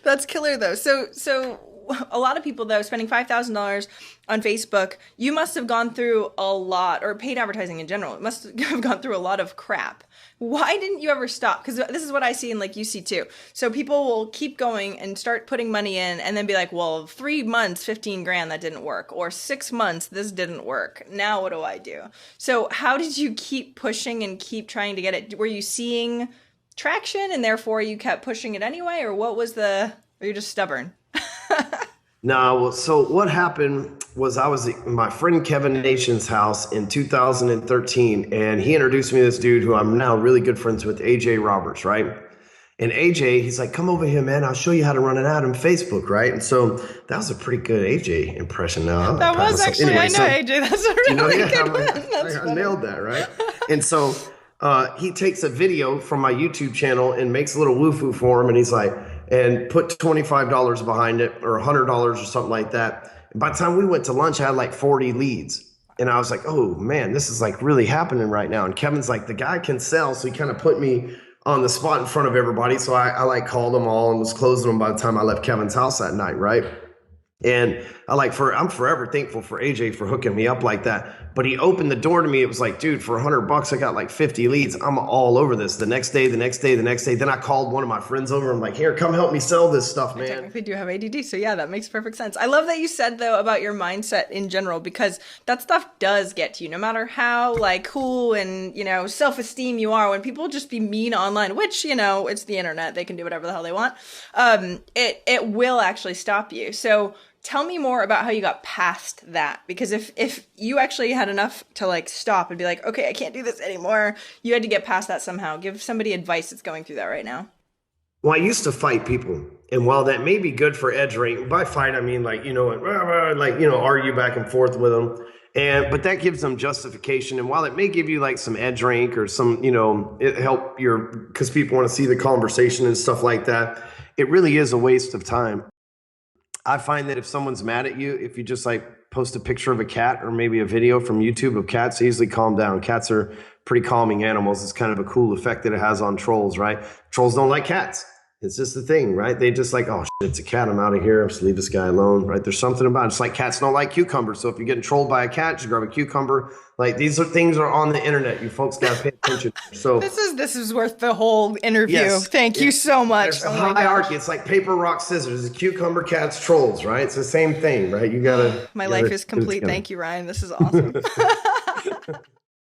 That's killer though. So a lot of people though spending $5,000 on Facebook, you must have gone through a lot, or paid advertising in general. It must have gone through a lot of crap. Why didn't you ever stop? Because this is what I see, and like you see too. So people will keep going and start putting money in, and then be like, "Well, 3 months, 15 grand, that didn't work," or 6 months, this didn't work. Now what do I do? So how did you keep pushing and keep trying to get it? Were you seeing traction, and therefore you kept pushing it anyway, or what was the? Or you're just stubborn? No, well, so what happened was I was at my friend Kevin Nation's house in 2013, and he introduced me to this dude who I'm now really good friends with, AJ Roberts, right? And AJ, he's like, come over here, man. I'll show you how to run an ad on Facebook, right? And so that was a pretty good AJ impression. Now That was actually, anyway, I know, AJ. That's a really good one. I nailed that, right? And so he takes a video from my YouTube channel and makes a little woofu for him, and he's like, and put $25 behind it or $100 or something like that. And by the time we went to lunch, I had like 40 leads. And I was like, oh man, this is like really happening right now. And Kevin's like, the guy can sell. So he kind of put me on the spot in front of everybody. So I like called them all and was closing them by the time I left Kevin's house that night, right? And I'm forever thankful for AJ for hooking me up like that. But he opened the door to me. It was like, dude, for $100, I got like 50 leads. I'm all over this. The next day. Then I called one of my friends over. I'm like, here, come help me sell this stuff, man. I technically do have ADD. So yeah, that makes perfect sense. I love that you said though about your mindset in general, because that stuff does get to you, no matter how like cool and, self-esteem you are. When people just be mean online, which, it's the internet, they can do whatever the hell they want. It will actually stop you. So tell me more about how you got past that, because if you actually had enough to like stop and be like, okay, I can't do this anymore, you had to get past that somehow. Give somebody advice that's going through that right now. Well, I used to fight people, and while that may be good for edge rating, by fight I mean argue back and forth with them, but that gives them justification. And while it may give you like some edge rank or some, it help because people want to see the conversation and stuff like that, it really is a waste of time. I find that if someone's mad at you, if you just like post a picture of a cat or maybe a video from YouTube of cats, they easily calm down. Cats are pretty calming animals. It's kind of a cool effect that it has on trolls, right? Trolls don't like cats. It's just the thing, right? They just like, oh, shit, it's a cat. I'm out of here. Just leave this guy alone, right? There's something about it. It's like cats don't like cucumbers. So if you're getting trolled by a cat, just grab a cucumber. Like these are things are on the internet. You folks got to pay attention. So this is worth the whole interview. Yes, Thank you so much. There's a hierarchy. It's like paper, rock, scissors. It's cucumber, cats, trolls, right? It's the same thing, right? You gotta. My life is complete. Thank you, Ryan. This is awesome.